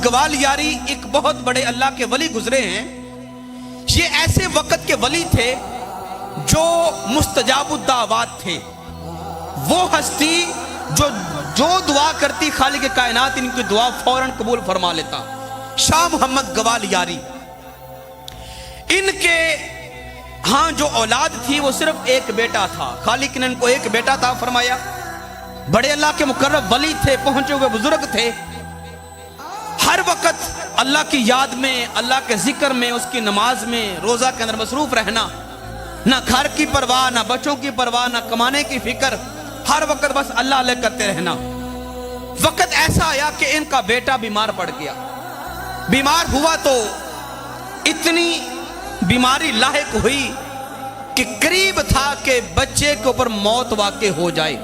گوالیاری ایک بہت بڑے اللہ کے ولی گزرے ہیں. یہ ایسے وقت کے ولی تھے جو مستجاب الدعوات تھے. وہ ہستی جو دعا کرتی خالق کائنات ان کی دعا فوراً قبول فرما لیتا. شاہ محمد گوالیاری، ان کے ہاں جو اولاد تھی وہ صرف ایک بیٹا تھا. خالق نے ان کو ایک بیٹا تھا فرمایا. بڑے اللہ کے مقرب ولی تھے، پہنچے ہوئے بزرگ تھے. ہر وقت اللہ کی یاد میں، اللہ کے ذکر میں، اس کی نماز میں، روزہ کے اندر مصروف رہنا. نہ گھر کی پرواہ، نہ بچوں کی پرواہ، نہ کمانے کی فکر. ہر وقت بس اللہ اللہ کرتے رہنا. وقت ایسا آیا کہ ان کا بیٹا بیمار پڑ گیا. بیمار ہوا تو اتنی بیماری لاحق ہوئی کہ قریب تھا کہ بچے کے اوپر موت واقع ہو جائے.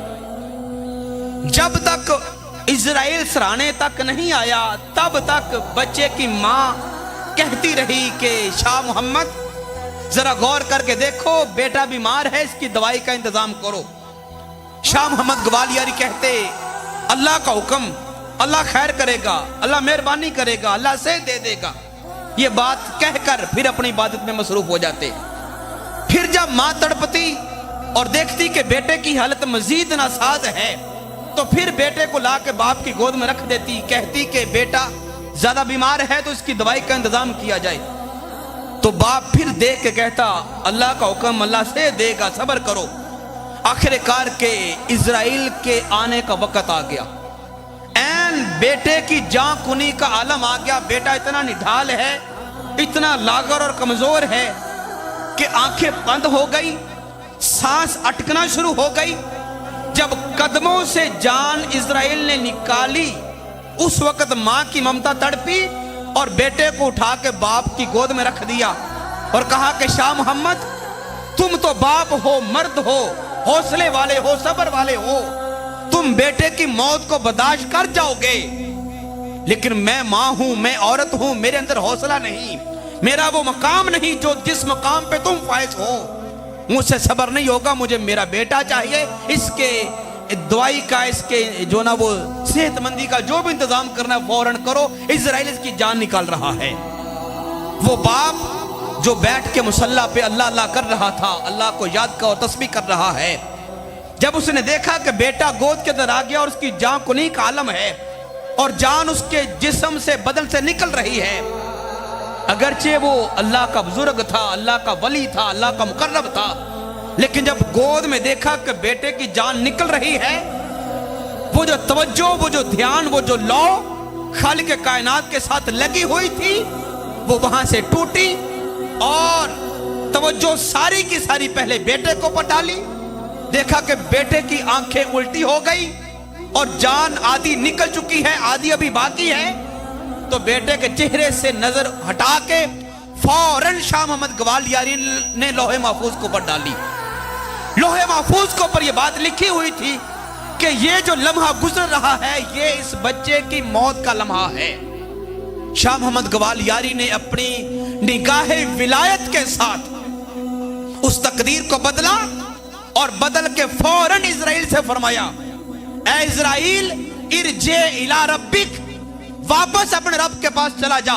جب تک اسرائیل سرانے تک نہیں آیا تب تک بچے کی ماں کہتی رہی کہ شاہ محمد ذرا غور کر کے دیکھو، بیٹا بیمار ہے، اس کی دوائی کا انتظام کرو. شاہ محمد گوالیاری کہتے اللہ کا حکم، اللہ خیر کرے گا، اللہ مہربانی کرے گا، اللہ سے دے دے گا. یہ بات کہہ کر پھر اپنی عبادت میں مصروف ہو جاتے. پھر جب ماں تڑپتی اور دیکھتی کہ بیٹے کی حالت مزید ناساز ہے تو پھر بیٹے کو لا کے باپ کی گود میں رکھ دیتی. کہتی کہ بیٹا زیادہ بیمار ہے تو اس کی دوائی کا انتظام کیا جائے. تو باپ پھر دیکھ کے کہتا اللہ کا حکم، اللہ سے دے گا، صبر کرو. آخر کار کے اسرائیل کے آنے کا وقت آ گیا. این بیٹے کی جان کنی کا عالم آ گیا. بیٹا اتنا نڈھال ہے، اتنا لاغر اور کمزور ہے کہ آنکھیں بند ہو گئی، سانس اٹکنا شروع ہو گئی. جب قدموں سے جان اسرائیل نے نکالی اس وقت ماں کی ممتا تڑپی اور بیٹے کو اٹھا کے باپ کی گود میں رکھ دیا اور کہا کہ شاہ محمد تم تو باپ ہو، مرد ہو، حوصلے والے ہو، صبر والے ہو، تم بیٹے کی موت کو برداشت کر جاؤ گے، لیکن میں ماں ہوں، میں عورت ہوں، میرے اندر حوصلہ نہیں، میرا وہ مقام نہیں جو جس مقام پہ تم فائز ہو. مجھ سے صبر نہیں ہوگا، مجھے میرا بیٹا چاہیے. اس کے دوائی کا، اس کے جو نا وہ صحت مندی کا جو بھی انتظام کرنا فوراً کرو، اسرائیل اس کی جان نکال رہا ہے. وہ باپ جو بیٹھ کے مصلی پہ اللہ اللہ کر رہا تھا، اللہ کو یاد کا اور تسبیح کر رہا ہے، جب اس نے دیکھا کہ بیٹا گود کے اندر آ گیا اور اس کی جان کنی کا عالم ہے اور جان اس کے جسم سے بدن سے نکل رہی ہے، اگرچہ وہ اللہ کا بزرگ تھا، اللہ کا ولی تھا، اللہ کا مقرب تھا، لیکن جب گود میں دیکھا کہ بیٹے کی جان نکل رہی ہے، وہ جو توجہ، وہ جو دھیان، وہ جو لو خالق کائنات کے ساتھ لگی ہوئی تھی وہ وہاں سے ٹوٹی اور توجہ ساری کی ساری پہلے بیٹے کو پر ڈالی. دیکھا کہ بیٹے کی آنکھیں الٹی ہو گئی اور جان آدھی نکل چکی ہے، آدھی ابھی باقی ہے. تو بیٹے کے چہرے سے نظر ہٹا کے فوراً شاہ محمد گوالیاری نے لوح محفوظ کو پر ڈالی. لوح محفوظ کو پر یہ بات لکھی ہوئی تھی کہ یہ جو لمحہ گزر رہا ہے یہ اس بچے کی موت کا لمحہ ہے. شاہ محمد گوالیاری نے اپنی نگاہ ولایت کے ساتھ اس تقدیر کو بدلا اور بدل کے فوراً اسرائیل سے فرمایا اے اسرائیل ارجع الی ربک، واپس اپنے رب کے پاس چلا جا،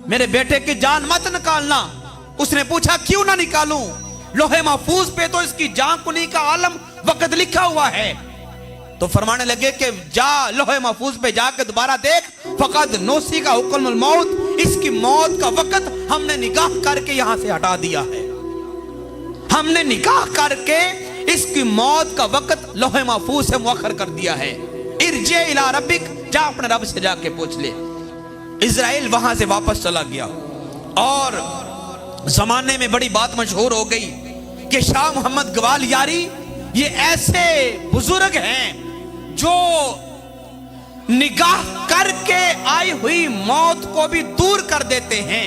میرے بیٹے کی جان مت نکالنا. اس نے پوچھا کیوں نہ نکالوں؟ لوح محفوظ پہ تو اس کی جان کنی کا عالم وقت لکھا ہوا ہے. تو فرمانے لگے کہ جا لوح محفوظ پہ جا کے دوبارہ دیکھ، فقط نوسی کا حکم الموت، اس کی موت کا وقت ہم نے نگاہ کر کے یہاں سے ہٹا دیا ہے. ہم نے نگاہ کر کے اس کی موت کا وقت لوح محفوظ سے مؤخر کر دیا ہے. ارجع الی ربک، جا اپنے رب سے جا کے پوچھ لے. اسرائیل وہاں سے واپس چلا گیا اور زمانے میں بڑی بات مشہور ہو گئی کہ شاہ محمد گوالیاری یہ ایسے بزرگ ہیں جو نگاہ کر کے آئی ہوئی موت کو بھی دور کر دیتے ہیں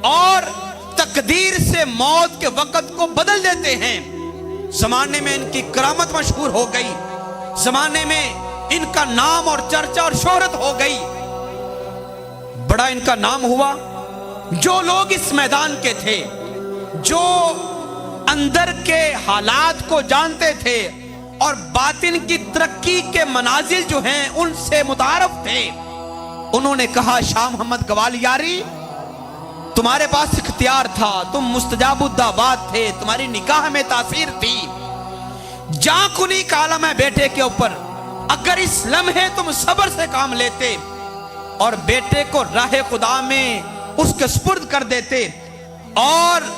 اور تقدیر سے موت کے وقت کو بدل دیتے ہیں. زمانے میں ان کی کرامت مشہور ہو گئی، زمانے میں ان کا نام اور چرچا اور شہرت ہو گئی. بڑا ان کا نام ہوا. جو لوگ اس میدان کے تھے، جو اندر کے حالات کو جانتے تھے اور باطن کی ترقی کے منازل جو ہیں ان سے متعارف تھے، انہوں نے کہا شاہ محمد گوالیاری تمہارے پاس اختیار تھا, تم مستجاب الدعوات تھے, تمہاری نکاح میں تاثیر تھی, جاں کنی کا عالم ہے بیٹے کے اوپر, اگر اس لمحے تم صبر سے کام لیتے اور بیٹے کو راہ خدا میں اس کے سپرد کر دیتے اور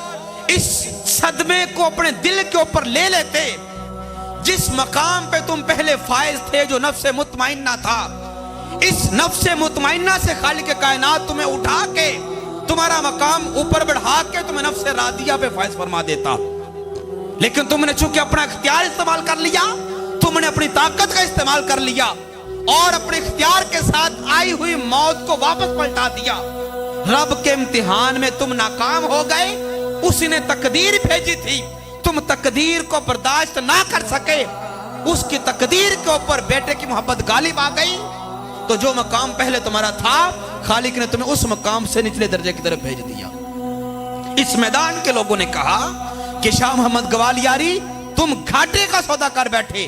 اس صدمے کو اپنے دل کے اوپر لے لیتے, جس مقام پہ تم پہلے فائز تھے جو نفس مطمئنہ تھا, اس نفس مطمئنہ سے خالق کائنات تمہیں اٹھا کے تمہارا مقام اوپر بڑھا کے تمہیں نفس راضیہ پہ فائز فرما دیتا. لیکن تم نے چونکہ اپنا اختیار استعمال کر لیا, تم نے اپنی طاقت کا استعمال کر لیا اور اپنے اختیار کے ساتھ آئی ہوئی موت کو واپس پلٹا دیا. رب کے امتحان میں تم ناکام ہو گئے, اس نے تقدیر بھیجی تھی, تم تقدیر کو برداشت نہ کر سکے, اس کی تقدیر کے اوپر بیٹے کی محبت غالب آ گئی, تو جو مقام پہلے تمہارا تھا خالق نے تمہیں اس مقام سے نچلے درجے کی طرف بھیج دیا. اس میدان کے لوگوں نے کہا کہ شاہ محمد گوالیاری تم گھاٹے کا سودا کر بیٹھے,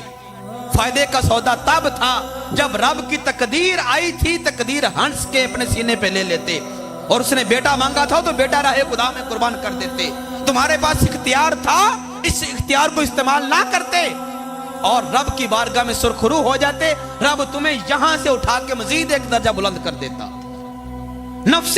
فائدے کا سودا تب تھا جب رب کی تقدیر آئی تھی, تقدیر ہنس کے اپنے سینے پہ لے لیتے, اور اس نے بیٹا مانگا تھا تو بیٹا راہ خدا میں قربان کر دیتے. تمہارے پاس اختیار تھا, اس اختیار کو استعمال نہ کرتے اور رب کی بارگاہ میں سرخرو ہو جاتے, رب تمہیں یہاں سے اٹھا کے مزید ایک درجہ بلند کر دیتا. نفس